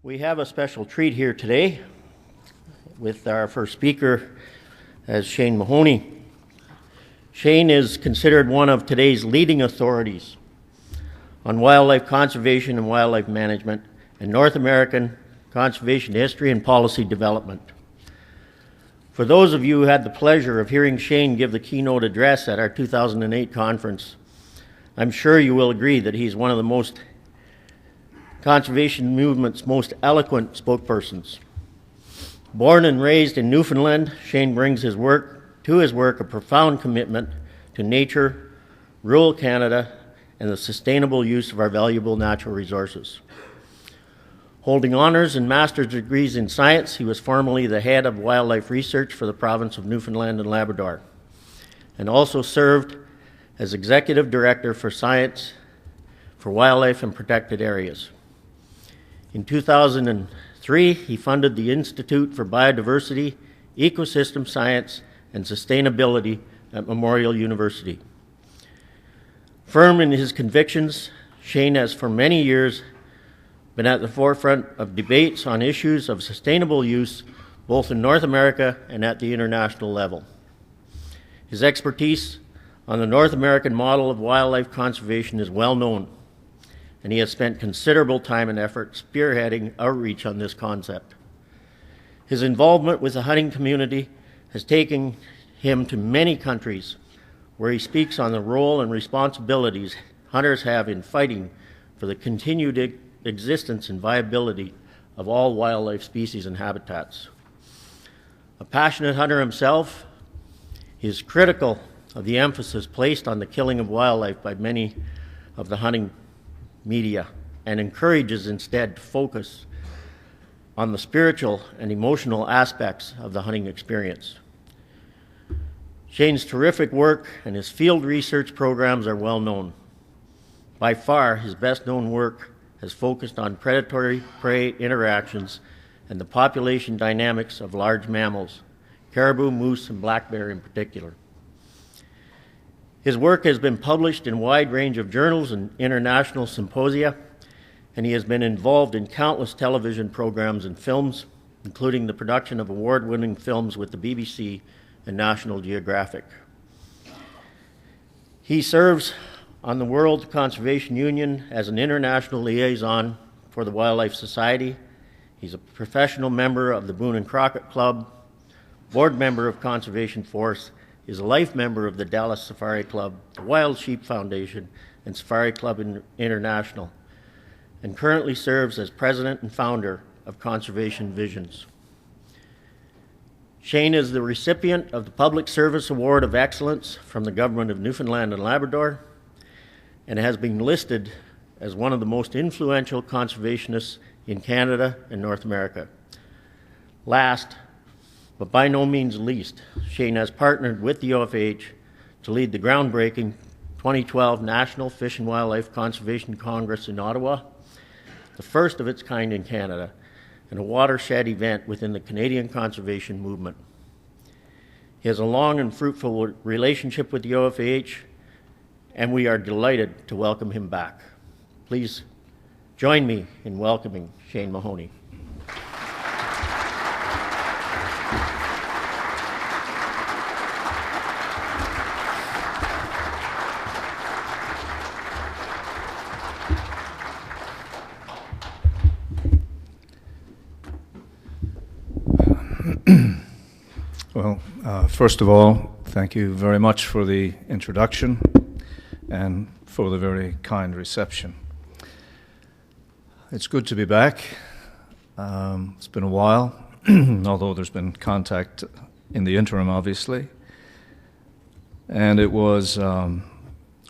We have a special treat here today with our first speaker as Shane Mahoney. Shane is considered one of today's leading authorities on wildlife conservation and wildlife management and North American conservation history and policy development. For those of you who had the pleasure of hearing Shane give the keynote address at our 2008 conference, I'm sure you will agree that he's one of the conservation movement's most eloquent spokespersons. Born and raised in Newfoundland, Shane brings to his work a profound commitment to nature, rural Canada, and the sustainable use of our valuable natural resources. Holding honors and master's degrees in science, he was formerly the head of wildlife research for the province of Newfoundland and Labrador, and also served as executive director for science for wildlife and protected areas. In 2003, he funded the Institute for Biodiversity, Ecosystem Science, and Sustainability at Memorial University. Firm in his convictions, Shane has for many years been at the forefront of debates on issues of sustainable use, both in North America and at the international level. His expertise on the North American model of wildlife conservation is well known, and he has spent considerable time and effort spearheading outreach on this concept. His involvement with the hunting community has taken him to many countries where he speaks on the role and responsibilities hunters have in fighting for the continued existence and viability of all wildlife species and habitats. A passionate hunter himself, he is critical of the emphasis placed on the killing of wildlife by many of the hunting media and encourages instead to focus on the spiritual and emotional aspects of the hunting experience. Shane's terrific work and his field research programs are well known. By far, his best known work has focused on predatory-prey interactions and the population dynamics of large mammals, caribou, moose, and black bear in particular. His work has been published in a wide range of journals and international symposia, and he has been involved in countless television programs and films, including the production of award-winning films with the BBC and National Geographic. He serves on the World Conservation Union as an international liaison for the Wildlife Society. He's a professional member of the Boone and Crockett Club, board member of Conservation Force, is a life member of the Dallas Safari Club, the Wild Sheep Foundation, and Safari Club International, and currently serves as president and founder of Conservation Visions. Shane is the recipient of the Public Service Award of Excellence from the Government of Newfoundland and Labrador, and has been listed as one of the most influential conservationists in Canada and North America. Last, but by no means least, Shane has partnered with the OFAH to lead the groundbreaking 2012 National Fish and Wildlife Conservation Congress in Ottawa, the first of its kind in Canada, and a watershed event within the Canadian conservation movement. He has a long and fruitful relationship with the OFAH, and we are delighted to welcome him back. Please join me in welcoming Shane Mahoney. Well, first of all, thank you very much for the introduction and for the very kind reception. It's good to be back. It's been a while, although there's been contact in the interim, obviously. And it was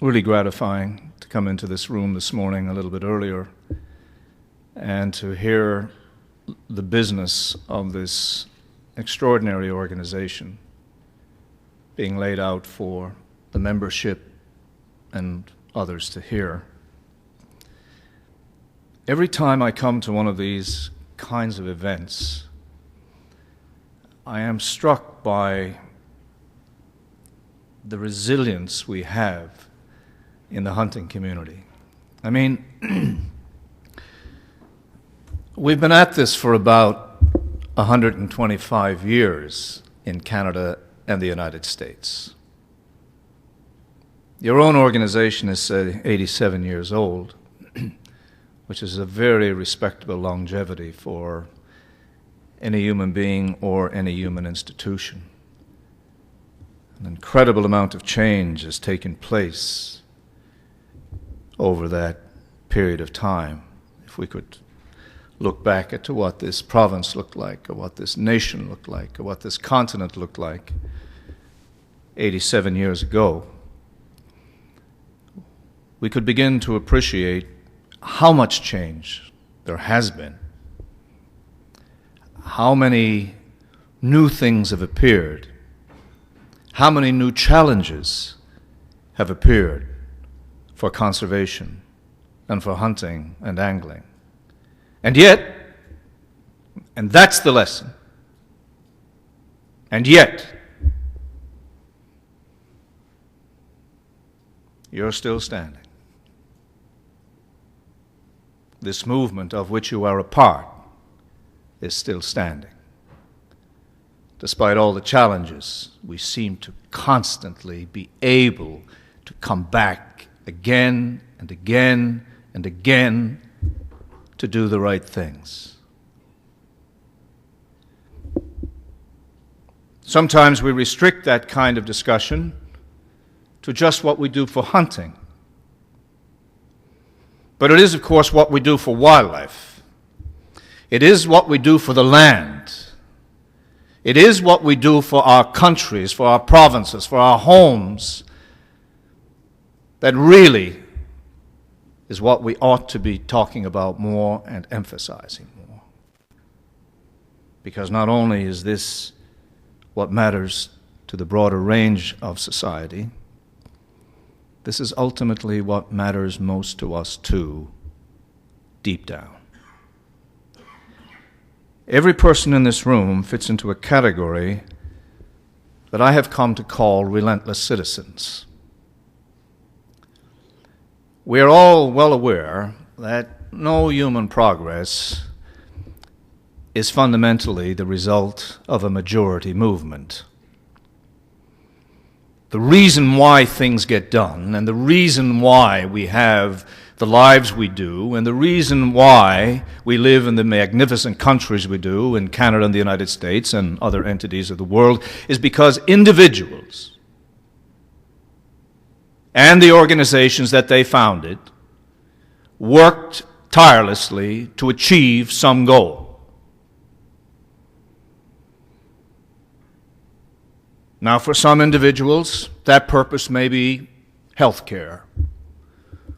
really gratifying to come into this room this morning a little bit earlier and to hear the business of this extraordinary organization being laid out for the membership and others to hear. Every time I come to one of these kinds of events, I am struck by the resilience we have in the hunting community. I mean, We've been at this for about 125 years in Canada and the United States. Your own organization is, say, 87 years old, which is a very respectable longevity for any human being or any human institution. An incredible amount of change has taken place over that period of time. If we could look back at what this province looked like, or what this nation looked like, or what this continent looked like 87 years ago, we could begin to appreciate how much change there has been, how many new things have appeared, how many new challenges have appeared for conservation and for hunting and angling. And yet, and that's the lesson, and yet, you're still standing. This movement of which you are a part is still standing. Despite all the challenges, we seem to constantly be able to come back again and again and again to do the right things. Sometimes we restrict that kind of discussion to just what we do for hunting. But it is, of course, what we do for wildlife. It is what we do for the land. It is what we do for our countries, for our provinces, for our homes, that really is what we ought to be talking about more and emphasizing more. Because not only is this what matters to the broader range of society, this is ultimately what matters most to us too, deep down. Every person in this room fits into a category that I have come to call relentless citizens. We are all well aware that no human progress is fundamentally the result of a majority movement. The reason why things get done, and the reason why we have the lives we do, and the reason why we live in the magnificent countries we do, in Canada and the United States and other entities of the world, is because individuals and the organizations that they founded worked tirelessly to achieve some goal. Now, for some individuals, that purpose may be health care.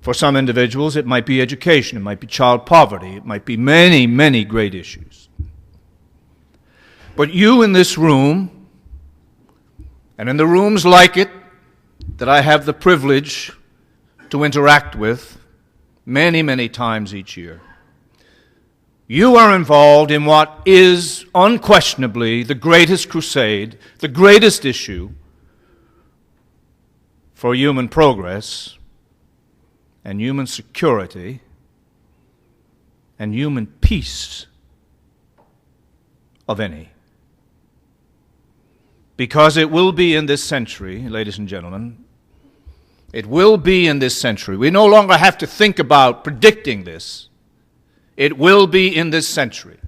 For some individuals, it might be education, it might be child poverty, it might be many, many great issues. But you in this room, and in the rooms like it, that I have the privilege to interact with many, many times each year, you are involved in what is unquestionably the greatest crusade, the greatest issue for human progress and human security and human peace of any. Because it will be in this century, ladies and gentlemen, it will be in this century. We no longer have to think about predicting this. It will be in this century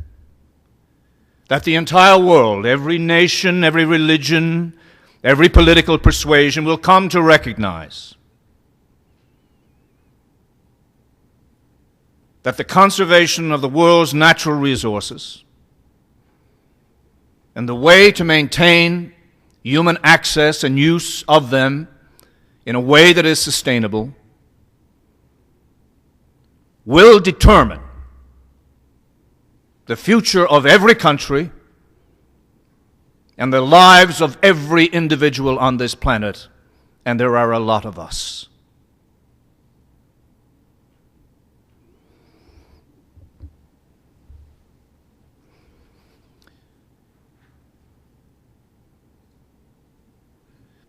that the entire world, every nation, every religion, every political persuasion will come to recognize that the conservation of the world's natural resources and the way to maintain human access and use of them in a way that is sustainable will determine the future of every country and the lives of every individual on this planet, and there are a lot of us.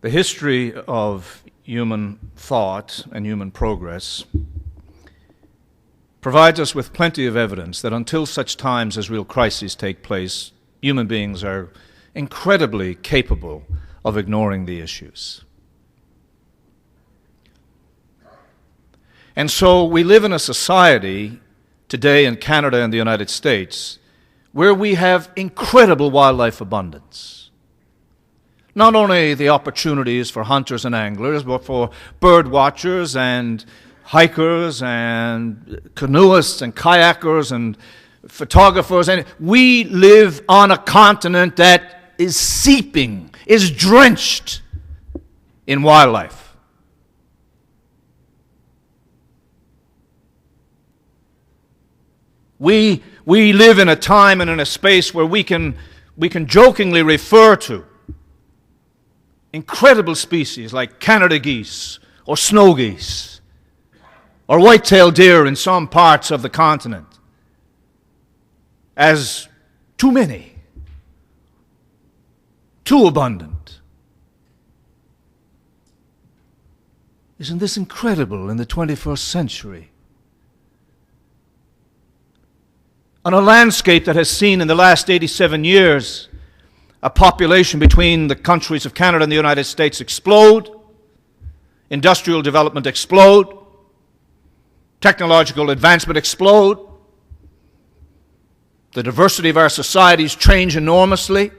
The history of human thought and human progress provides us with plenty of evidence that until such times as real crises take place, human beings are incredibly capable of ignoring the issues. And so we live in a society today in Canada and the United States where we have incredible wildlife abundance. Not only the opportunities for hunters and anglers, but for bird watchers and hikers and canoeists and kayakers and photographers. And we live on a continent that is seeping, is drenched in wildlife. We live in a time and in a space where we can jokingly refer to incredible species like Canada geese or snow geese or white-tailed deer in some parts of the continent as too many, too abundant. Isn't this incredible in the 21st century? On a landscape that has seen in the last 87 years a population between the countries of Canada and the United States explode, industrial development explode, technological advancement explode, the diversity of our societies change enormously,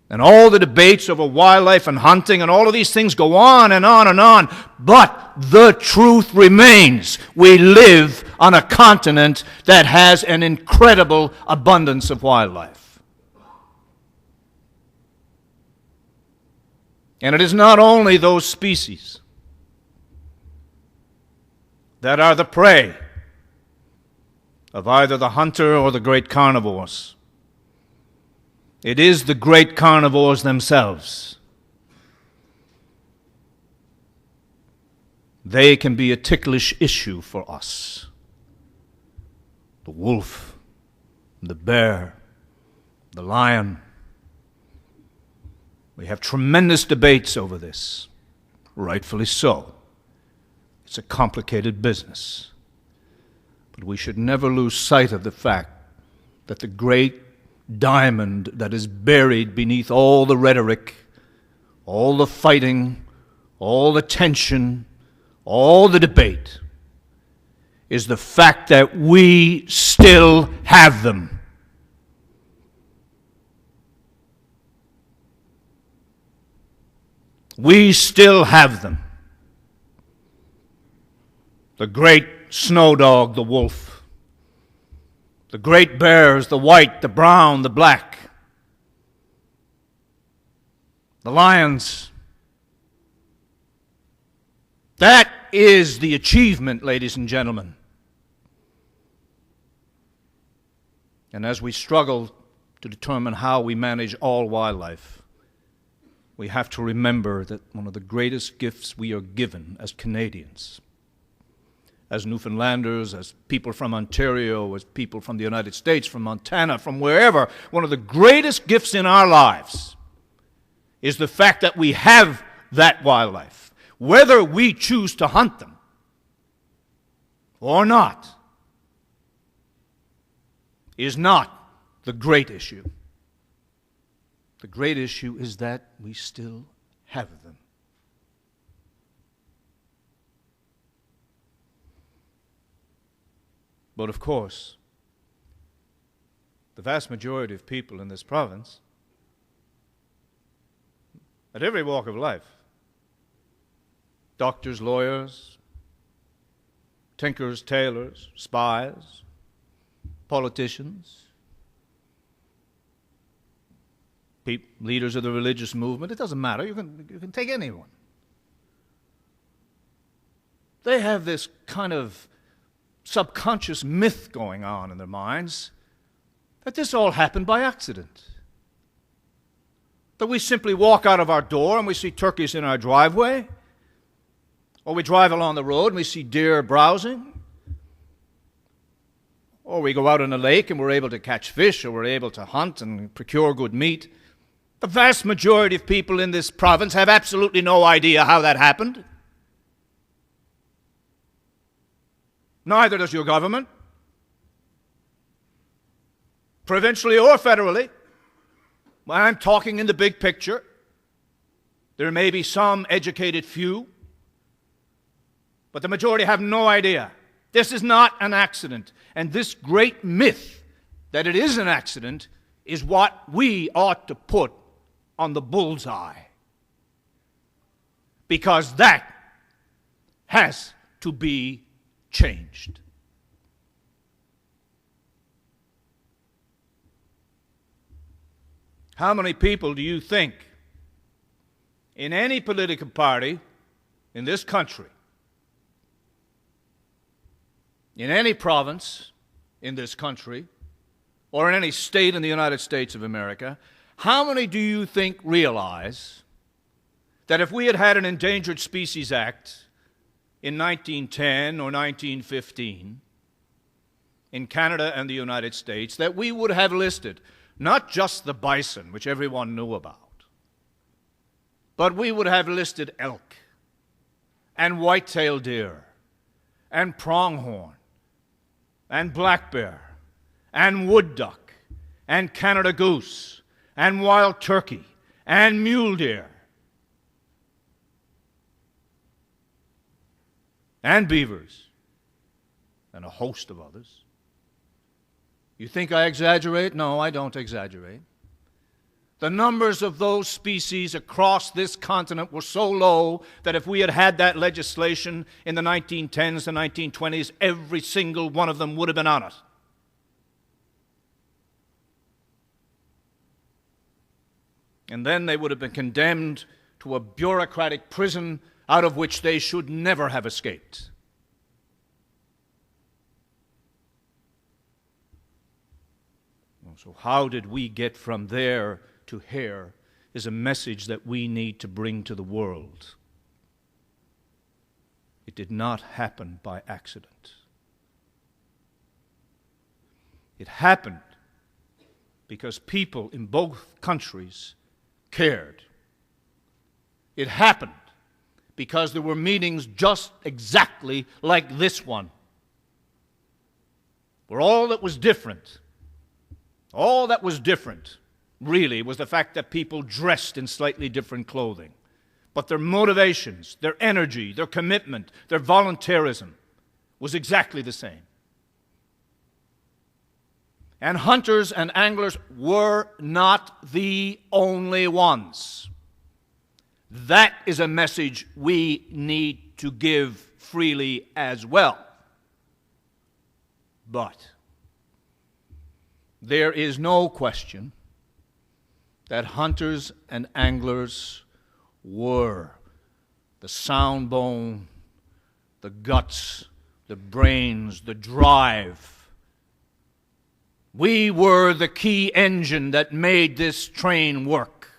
and all the debates over wildlife and hunting and all of these things go on and on and on. But the truth remains. We live on a continent that has an incredible abundance of wildlife. And it is not only those species that are the prey of either the hunter or the great carnivores. It is the great carnivores themselves. They can be a ticklish issue for us. The wolf, the bear, the lion. We have tremendous debates over this, rightfully so. It's a complicated business. But we should never lose sight of the fact that the great diamond that is buried beneath all the rhetoric, all the fighting, all the tension, all the debate, is the fact that we still have them. We still have them. The great snow dog, the wolf. The great bears, the white, the brown, the black. The lions. That is the achievement, ladies and gentlemen. And as we struggle to determine how we manage all wildlife, we have to remember that one of the greatest gifts we are given as Canadians, as Newfoundlanders, as people from Ontario, as people from the United States, from Montana, from wherever, one of the greatest gifts in our lives is the fact that we have that wildlife. Whether we choose to hunt them or not is not the great issue. The great issue is that we still have them. But of course, the vast majority of people in this province, at every walk of life, doctors, lawyers, tinkers, tailors, spies, politicians, leaders of the religious movement, it doesn't matter, you can take anyone. They have this kind of subconscious myth going on in their minds that this all happened by accident. That we simply walk out of our door and we see turkeys in our driveway, or we drive along the road and we see deer browsing, or we go out in a lake and we're able to catch fish, or we're able to hunt and procure good meat. The vast majority of people in this province have absolutely no idea how that happened. Neither does your government, provincially or federally. I'm talking in the big picture. There may be some educated few, but the majority have no idea. This is not an accident. And this great myth that it is an accident is what we ought to put on the bullseye. Because that has to be changed. How many people do you think in any political party in this country, in any province in this country, or in any state in the United States of America, how many do you think realize that if we had had an Endangered Species Act in 1910 or 1915 in Canada and the United States, that we would have listed not just the bison, which everyone knew about, but we would have listed elk and white-tailed deer and pronghorn and black bear and wood duck and Canada goose and wild turkey and mule deer and beavers and a host of others. You think I exaggerate? No, I don't exaggerate. The numbers of those species across this continent were so low that if we had had that legislation in the 1910s and 1920s, every single one of them would have been on it. And then they would have been condemned to a bureaucratic prison out of which they should never have escaped. So how did we get from there to here is a message that we need to bring to the world. It did not happen by accident. It happened because people in both countries cared. It happened because there were meetings just exactly like this one, where all that was different really was the fact that people dressed in slightly different clothing. But their motivations, their energy, their commitment, their volunteerism was exactly the same. And hunters and anglers were not the only ones. That is a message we need to give freely as well. But there is no question that hunters and anglers were the sound bone, the guts, the brains, the drive. We were the key engine that made this train work.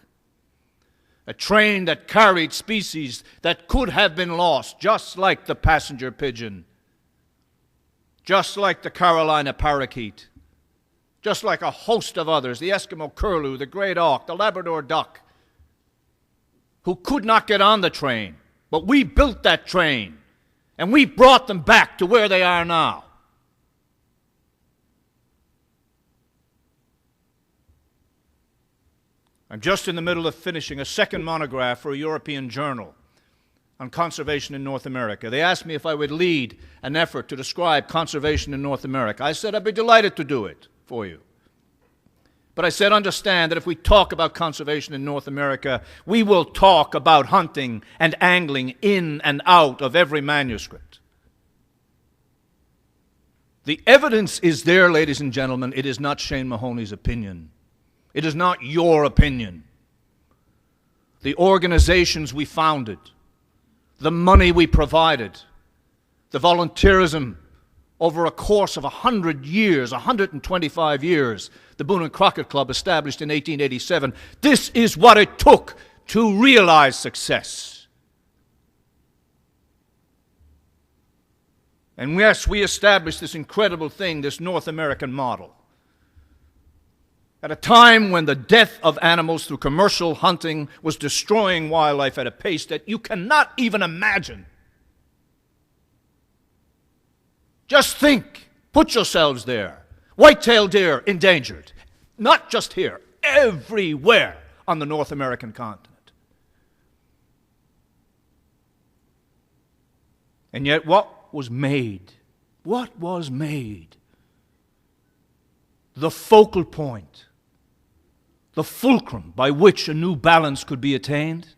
A train that carried species that could have been lost, just like the passenger pigeon, just like the Carolina parakeet, just like a host of others, the Eskimo curlew, the great auk, the Labrador duck, who could not get on the train. But we built that train, and we brought them back to where they are now. I'm just in the middle of finishing a second monograph for a European journal on conservation in North America. They asked me if I would lead an effort to describe conservation in North America. I said I'd be delighted to do it for you. But I said, understand that if we talk about conservation in North America, we will talk about hunting and angling in and out of every manuscript. The evidence is there, ladies and gentlemen. It is not Shane Mahoney's opinion. It is not your opinion. The organizations we founded, the money we provided, the volunteerism over a course of 100 years, 125 years, the Boone and Crockett Club established in 1887. This is what it took to realize success. And yes, we established this incredible thing, this North American model, at a time when the death of animals through commercial hunting was destroying wildlife at a pace that you cannot even imagine. Just think. Put yourselves there. White-tailed deer endangered. Not just here, everywhere on the North American continent. And yet what was made? What was made? The focal point, the fulcrum by which a new balance could be attained?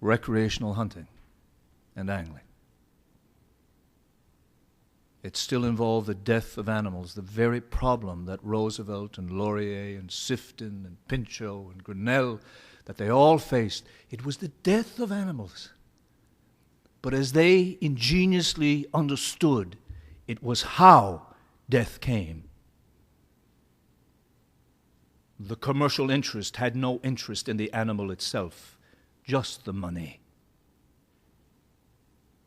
Recreational hunting and angling. It still involved the death of animals, the very problem that Roosevelt and Laurier and Sifton and Pinchot and Grinnell, that they all faced. It was the death of animals. But as they ingeniously understood, it was how death came. The commercial interest had no interest in the animal itself, just the money.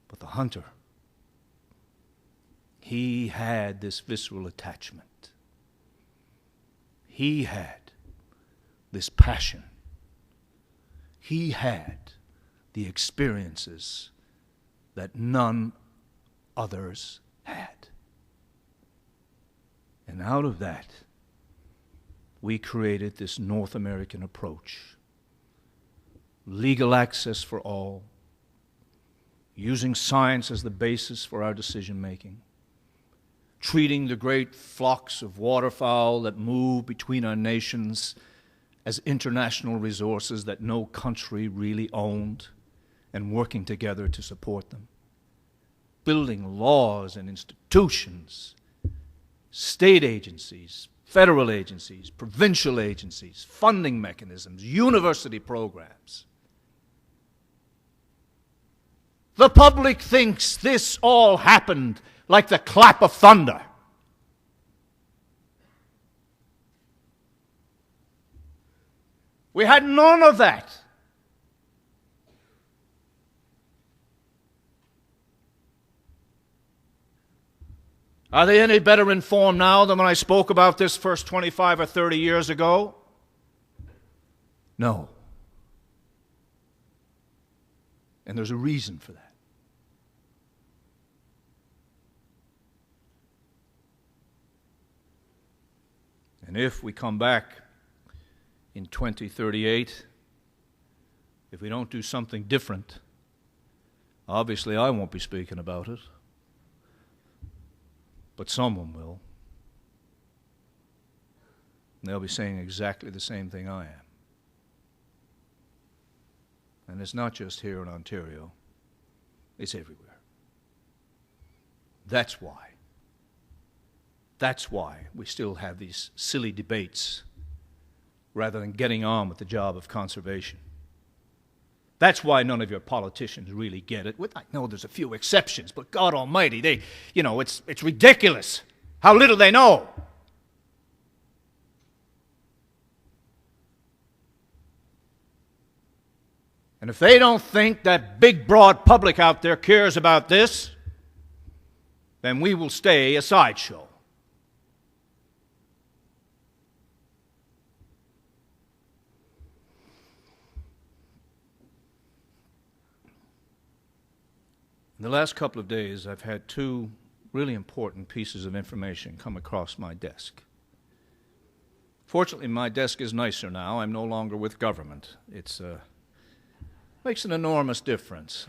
But the hunter, he had this visceral attachment. He had this passion. He had the experiences that none others had. And out of that, we created this North American approach. Legal access for all, using science as the basis for our decision-making, treating the great flocks of waterfowl that move between our nations as international resources that no country really owned, and working together to support them, building laws and institutions, state agencies, federal agencies, provincial agencies, funding mechanisms, university programs. The public thinks this all happened like the clap of thunder. We had none of that. Are they any better informed now than when I spoke about this first 25 or 30 years ago? No. And there's a reason for that. And if we come back in 2038, if we don't do something different, obviously I won't be speaking about it, but someone will. And they'll be saying exactly the same thing I am. And it's not just here in Ontario, it's everywhere. That's why we still have these silly debates rather than getting on with the job of conservation. That's why none of your politicians really get it. I know there's a few exceptions, but God Almighty, it's ridiculous how little they know. And if they don't think that big, broad public out there cares about this, then we will stay a sideshow. In the last couple of days, I've had two really important pieces of information come across my desk. Fortunately, my desk is nicer now. I'm no longer with government. It makes an enormous difference.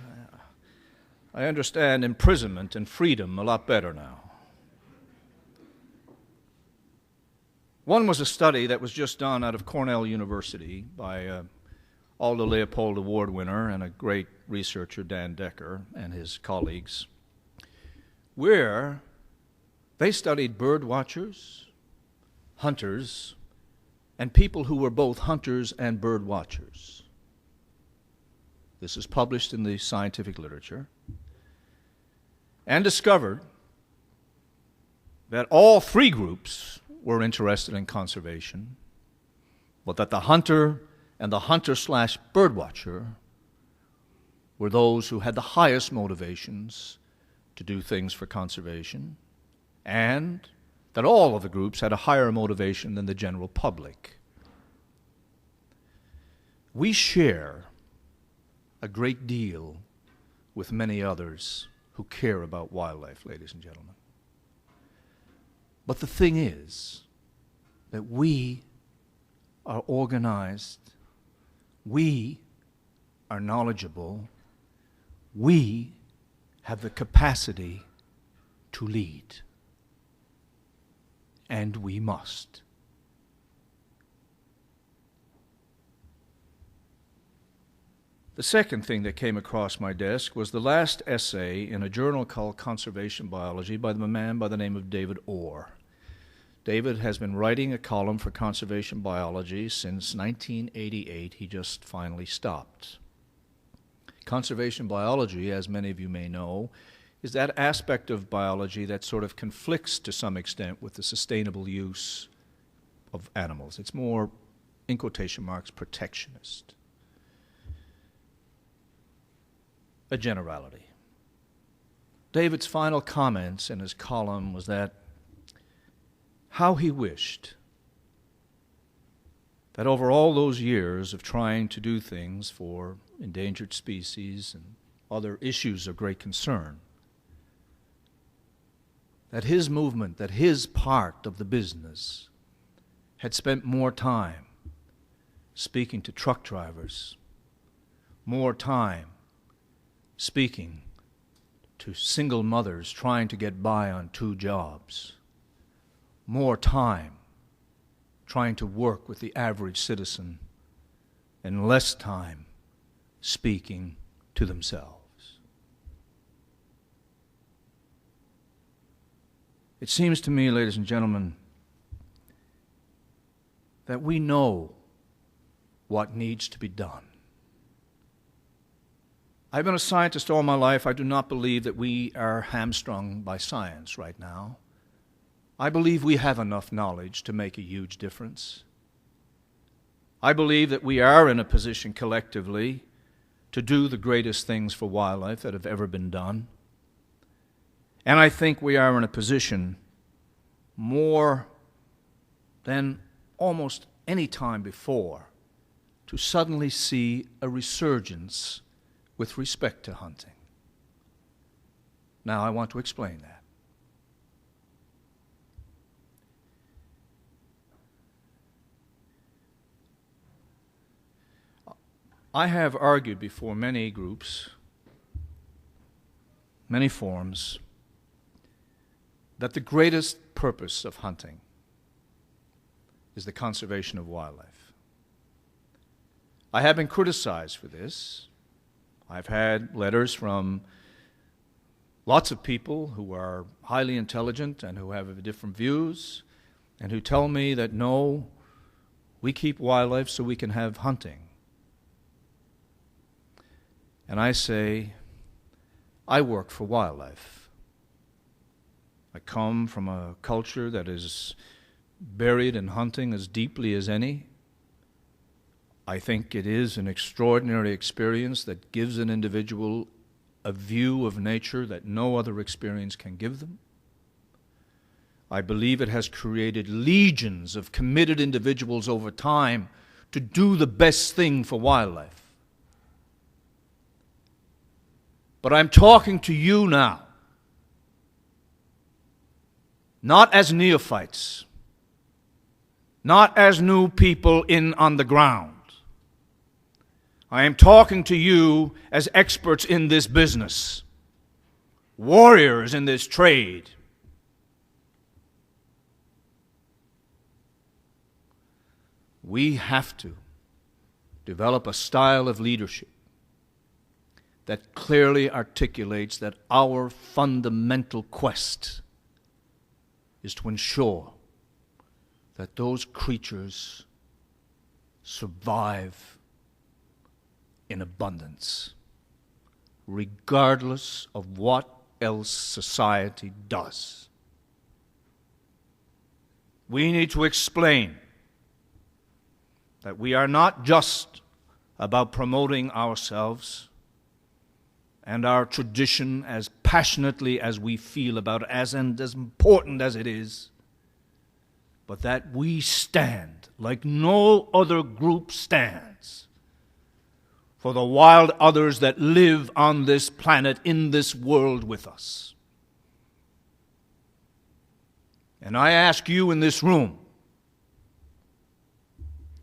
I understand imprisonment and freedom a lot better now. One was a study that was just done out of Cornell University by Aldo Leopold Award winner and a great researcher, Dan Decker, and his colleagues, where they studied bird watchers, hunters, and people who were both hunters and bird watchers. This is published in the scientific literature, and discovered that all three groups were interested in conservation, but that the hunter and the hunter/bird watcher were those who had the highest motivations to do things for conservation, and that all of the groups had a higher motivation than the general public. We share a great deal with many others who care about wildlife, ladies and gentlemen. But the thing is that we are organized, we are knowledgeable, we have the capacity to lead. And we must. The second thing that came across my desk was the last essay in a journal called Conservation Biology by a man by the name of David Orr. David has been writing a column for Conservation Biology since 1988. He just finally stopped. Conservation biology, as many of you may know, is that aspect of biology that sort of conflicts to some extent with the sustainable use of animals. It's more, in quotation marks, protectionist. A generality. David's final comments in his column was that how he wished that over all those years of trying to do things for endangered species and other issues of great concern, that his movement, that his part of the business had spent more time speaking to truck drivers, more time speaking to single mothers trying to get by on 2 jobs, more time trying to work with the average citizen, and less time speaking to themselves. It seems to me, ladies and gentlemen, that we know what needs to be done. I've been a scientist all my life. I do not believe that we are hamstrung by science right now. I believe we have enough knowledge to make a huge difference. I believe that we are in a position collectively to do the greatest things for wildlife that have ever been done. And I think we are in a position more than almost any time before to suddenly see a resurgence with respect to hunting. Now, I want to explain that. I have argued before many groups, many forums, that the greatest purpose of hunting is the conservation of wildlife. I have been criticized for this. I've had letters from lots of people who are highly intelligent and who have different views and who tell me that no, we keep wildlife so we can have hunting. And I say, I work for wildlife. I come from a culture that is buried in hunting as deeply as any. I think it is an extraordinary experience that gives an individual a view of nature that no other experience can give them. I believe it has created legions of committed individuals over time to do the best thing for wildlife. But I'm talking to you now, not as neophytes, not as new people in on the ground. I am talking to you as experts in this business, warriors in this trade. We have to develop a style of leadership that clearly articulates that our fundamental quest is to ensure that those creatures survive in abundance, regardless of what else society does. We need to explain that we are not just about promoting ourselves and our tradition as passionately as we feel about it, as important as it is, but that we stand like no other group stands for the wild others that live on this planet, in this world with us. And I ask you in this room,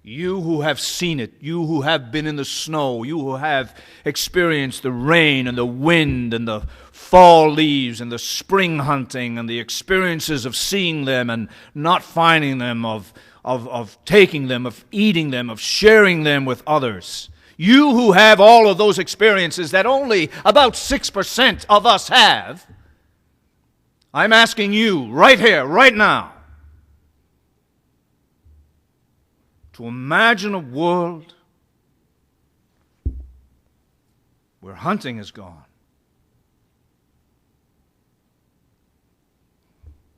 you who have seen it, you who have been in the snow, you who have experienced the rain and the wind and the fall leaves and the spring hunting and the experiences of seeing them and not finding them, of taking them, of eating them, of sharing them with others. You who have all of those experiences that only about 6% of us have, I'm asking you right here, right now, to imagine a world where hunting is gone.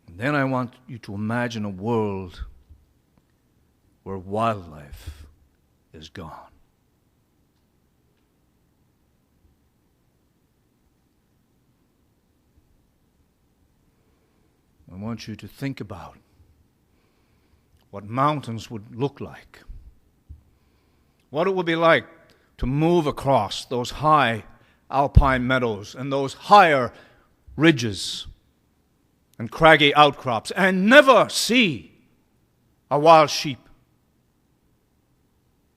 And then I want you to imagine a world where wildlife is gone. I want you to think about what mountains would look like, what it would be like to move across those high alpine meadows and those higher ridges and craggy outcrops and never see a wild sheep,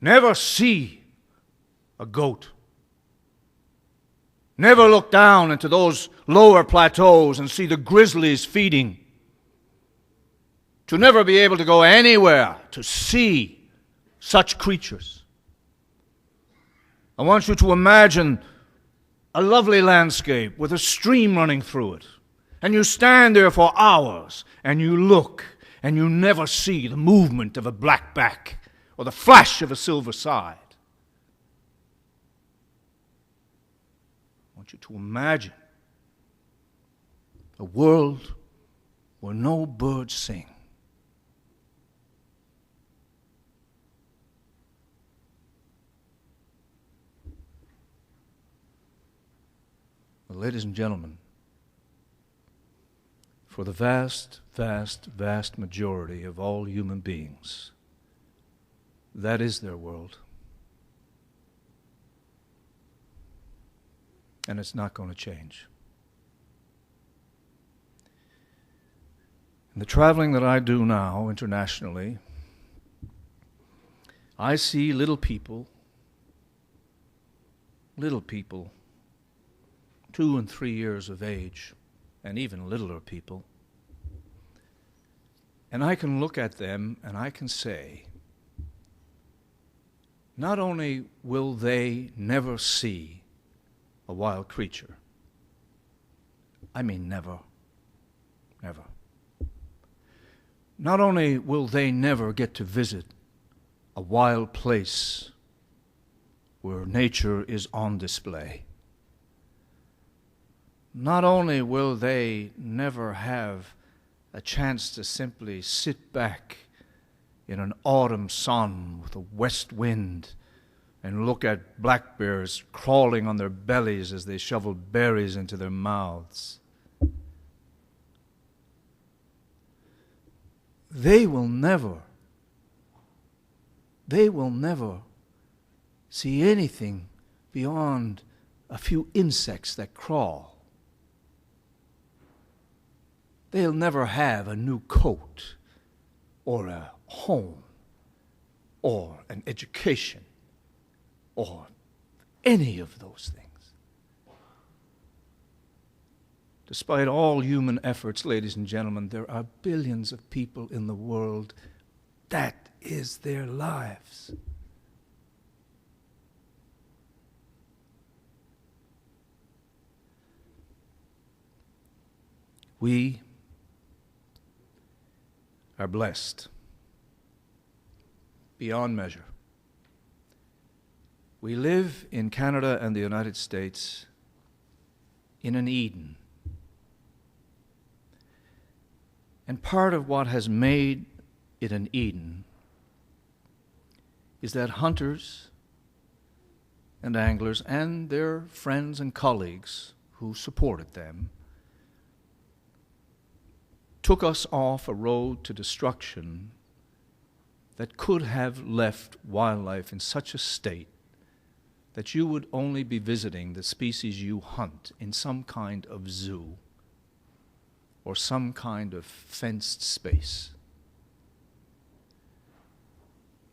never see a goat, never look down into those lower plateaus and see the grizzlies feeding, to never be able to go anywhere to see such creatures. I want you to imagine a lovely landscape with a stream running through it, and you stand there for hours and you look and you never see the movement of a blackback or the flash of a silver side. I want you to imagine a world where no birds sing. Well, ladies and gentlemen, for the vast, vast, vast majority of all human beings, that is their world. And it's not going to change. In the traveling that I do now internationally, I see little people, 2 and 3 years of age, and even littler people. And I can look at them and I can say, not only will they never see a wild creature, I mean never, never. Not only will they never get to visit a wild place where nature is on display, not only will they never have a chance to simply sit back in an autumn sun with a west wind and look at black bears crawling on their bellies as they shovel berries into their mouths, they will never see anything beyond a few insects that crawl. They'll never have a new coat or a home or an education or any of those things. Despite all human efforts, ladies and gentlemen, there are billions of people in the world. That is their lives. We are blessed beyond measure. We live in Canada and the United States in an Eden. And part of what has made it an Eden is that hunters and anglers and their friends and colleagues who supported them took us off a road to destruction that could have left wildlife in such a state that you would only be visiting the species you hunt in some kind of zoo or some kind of fenced space.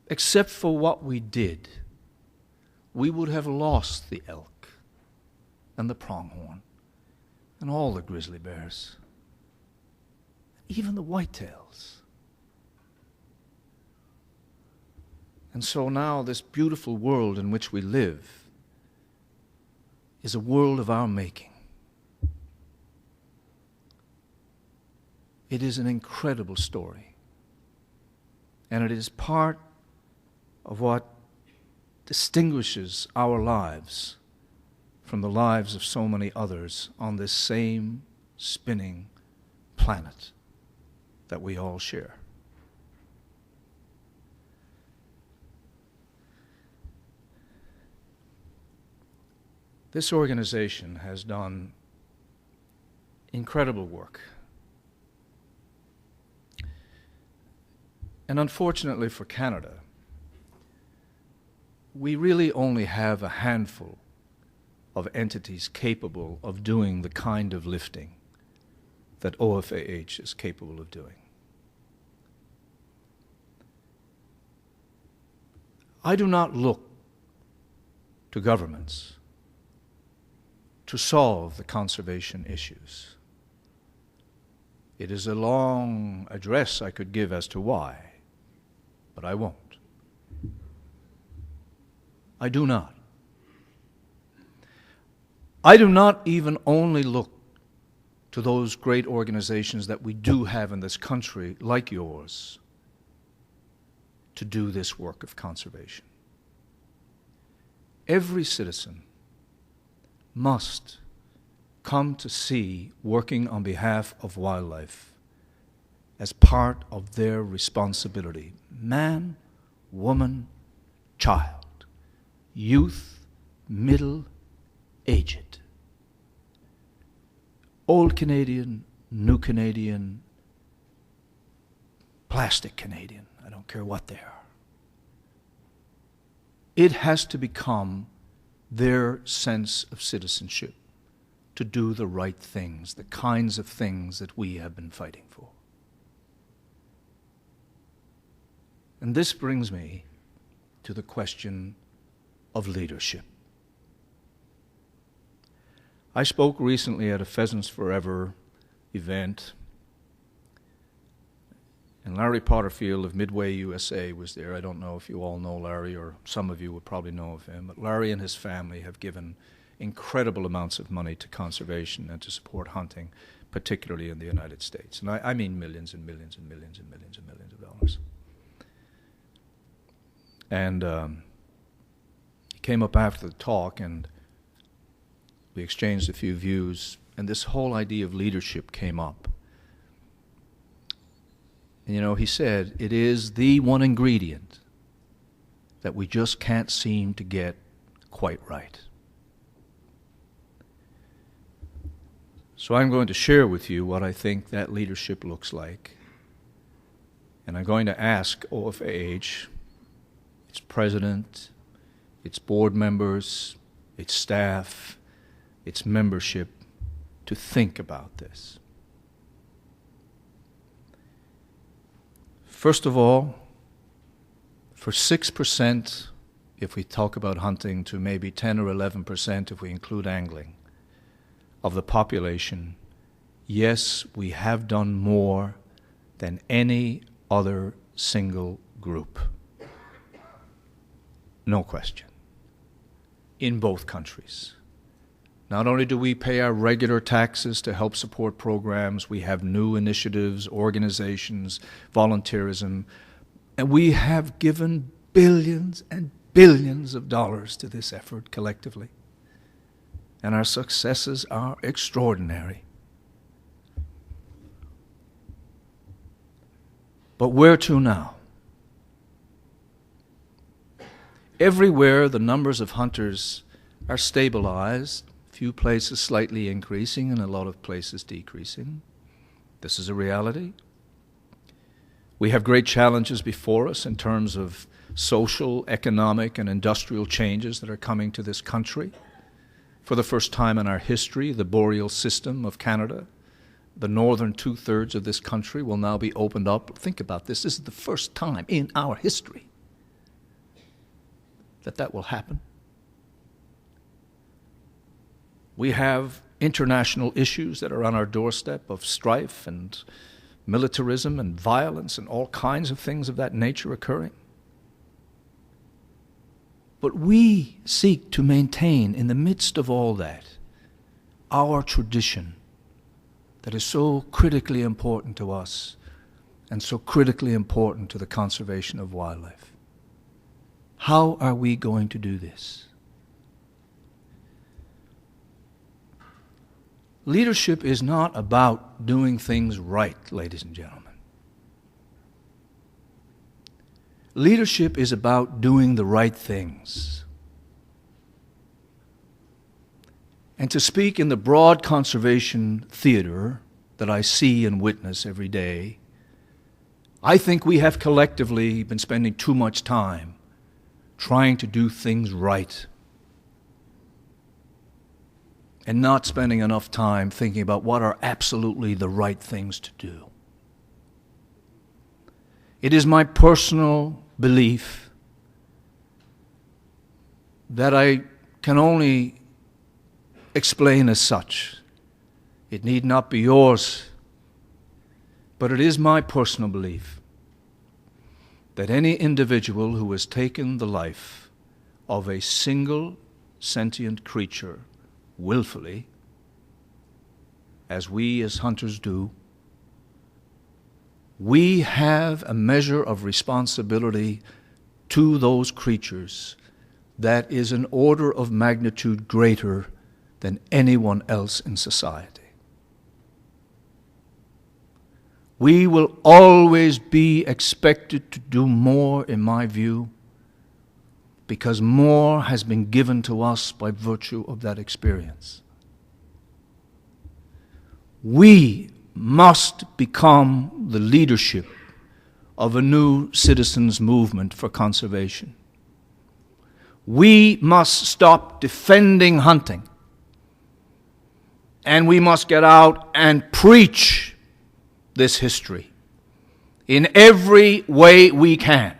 Except for what we did, we would have lost the elk and the pronghorn and all the grizzly bears, even the whitetails. And so now this beautiful world in which we live is a world of our making. It is an incredible story. And it is part of what distinguishes our lives from the lives of so many others on this same spinning planet that we all share. This organization has done incredible work. And unfortunately for Canada, we really only have a handful of entities capable of doing the kind of lifting that OFAH is capable of doing. I do not look to governments to solve the conservation issues. It is a long address I could give as to why, but I won't. I do not. I do not even only look to those great organizations that we do have in this country, like yours, to do this work of conservation. Every citizen must come to see working on behalf of wildlife as part of their responsibility. Man, woman, child, youth, middle, aged, old Canadian, new Canadian, plastic Canadian, I don't care what they are. It has to become their sense of citizenship to do the right things, the kinds of things that we have been fighting for. And this brings me to the question of leadership. I spoke recently at a Pheasants Forever event, and Larry Potterfield of Midway USA was there. I don't know if you all know Larry, or some of you would probably know of him, but Larry and his family have given incredible amounts of money to conservation and to support hunting, particularly in the United States. And I mean millions and millions and millions and millions and millions of dollars. And he came up after the talk, and we exchanged a few views, and this whole idea of leadership came up. And you know, he said, it is the one ingredient that we just can't seem to get quite right. So I'm going to share with you what I think that leadership looks like. And I'm going to ask OFAH, its president, its board members, its staff, its membership, to think about this. First of all, for 6%, if we talk about hunting, to maybe 10 or 11% if we include angling, of the population, yes, we have done more than any other single group. No question. In both countries. Not only do we pay our regular taxes to help support programs, we have new initiatives, organizations, volunteerism, and we have given billions and billions of dollars to this effort collectively. And our successes are extraordinary. But where to now? Everywhere the numbers of hunters are stabilized, few places slightly increasing and a lot of places decreasing. This is a reality. We have great challenges before us in terms of social, economic, and industrial changes that are coming to this country. For the first time in our history, the boreal system of Canada, the northern two-thirds of this country, will now be opened up. Think about this. This is the first time in our history that will happen. We have international issues that are on our doorstep of strife and militarism and violence and all kinds of things of that nature occurring. But we seek to maintain in the midst of all that our tradition that is so critically important to us and so critically important to the conservation of wildlife. How are we going to do this? Leadership is not about doing things right, ladies and gentlemen. Leadership is about doing the right things. And to speak in the broad conservation theater that I see and witness every day, I think we have collectively been spending too much time trying to do things right and not spending enough time thinking about what are absolutely the right things to do. It is my personal belief that I can only explain as such. It need not be yours, but it is my personal belief that any individual who has taken the life of a single sentient creature willfully, as we as hunters do, we have a measure of responsibility to those creatures that is an order of magnitude greater than anyone else in society. We will always be expected to do more, in my view, because more has been given to us by virtue of that experience. We must become the leadership of a new citizens' movement for conservation. We must stop defending hunting, and we must get out and preach this history in every way we can.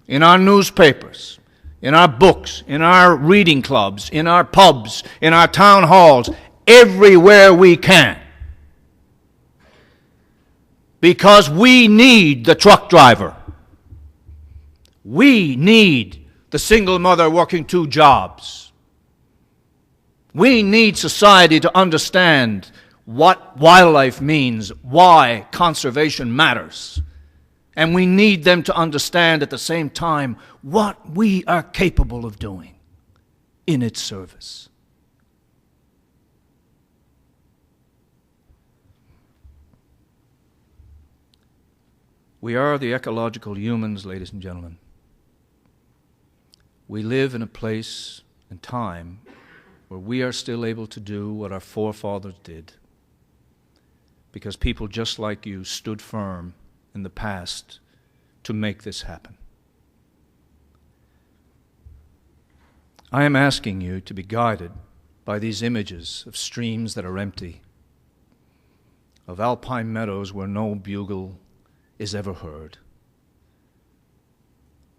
In our newspapers, in our books, in our reading clubs, in our pubs, in our town halls, everywhere we can. Because we need the truck driver. We need the single mother working 2 jobs. We need society to understand what wildlife means, why conservation matters. And we need them to understand at the same time what we are capable of doing in its service. We are the ecological humans, ladies and gentlemen. We live in a place and time where we are still able to do what our forefathers did, because people just like you stood firm in the past to make this happen. I am asking you to be guided by these images of streams that are empty, of alpine meadows where no bugle is ever heard,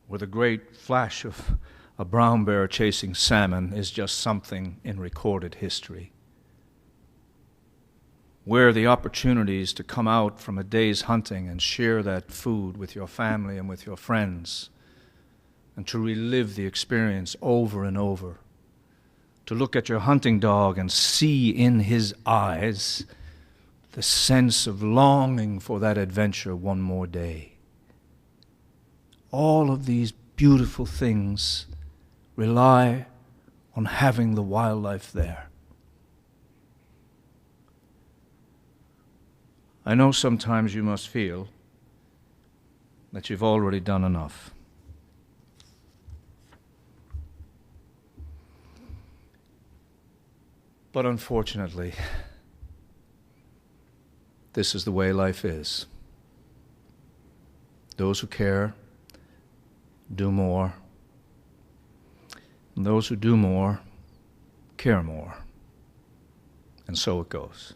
where the great flash of a brown bear chasing salmon is just something in recorded history, where the opportunities to come out from a day's hunting and share that food with your family and with your friends, and to relive the experience over and over, to look at your hunting dog and see in his eyes the sense of longing for that adventure one more day. All of these beautiful things rely on having the wildlife there. I know sometimes you must feel that you've already done enough. But unfortunately, this is the way life is. Those who care do more. And those who do more care more. And so it goes.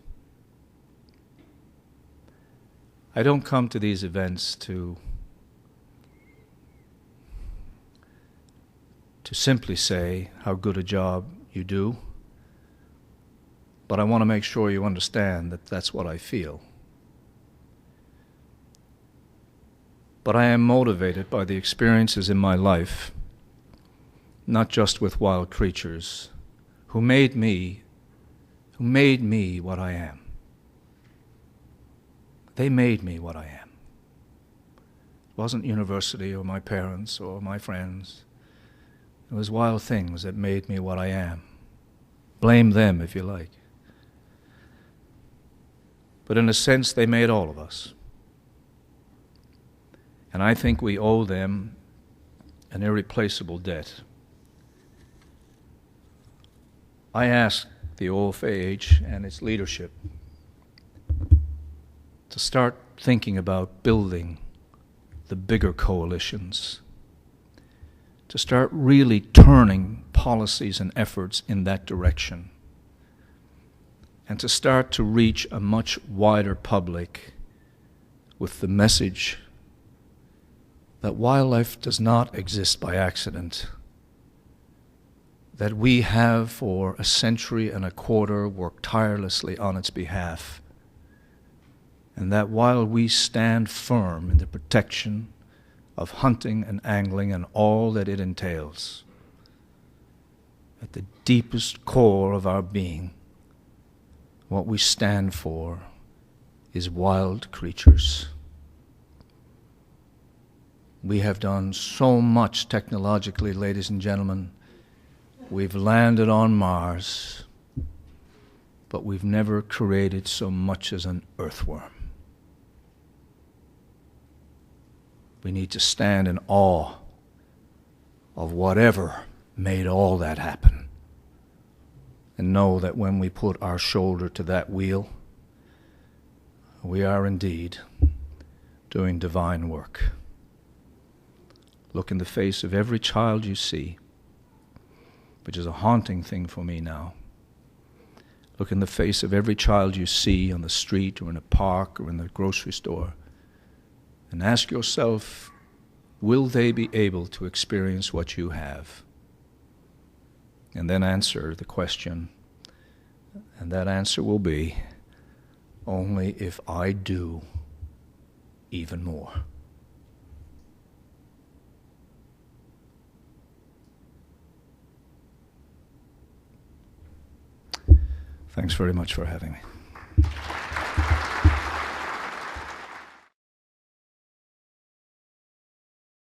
I don't come to these events to simply say how good a job you do, but I want to make sure you understand that that's what I feel. But I am motivated by the experiences in my life, not just with wild creatures, who made me what I am. They made me what I am. It wasn't university or my parents or my friends. It was wild things that made me what I am. Blame them if you like. But in a sense, they made all of us. And I think we owe them an irreplaceable debt. I ask the OFAH and its leadership to start thinking about building the bigger coalitions, to start really turning policies and efforts in that direction, and to start to reach a much wider public with the message that wildlife does not exist by accident, that we have for a century and a quarter worked tirelessly on its behalf, and that while we stand firm in the protection of hunting and angling and all that it entails, at the deepest core of our being, what we stand for is wild creatures. We have done so much technologically, ladies and gentlemen. We've landed on Mars, but we've never created so much as an earthworm. We need to stand in awe of whatever made all that happen, and know that when we put our shoulder to that wheel, we are indeed doing divine work. Look in the face of every child you see, which is a haunting thing for me now. Look in the face of every child you see on the street or in a park or in the grocery store, and ask yourself, will they be able to experience what you have? And then answer the question, and that answer will be, only if I do even more. Thanks very much for having me.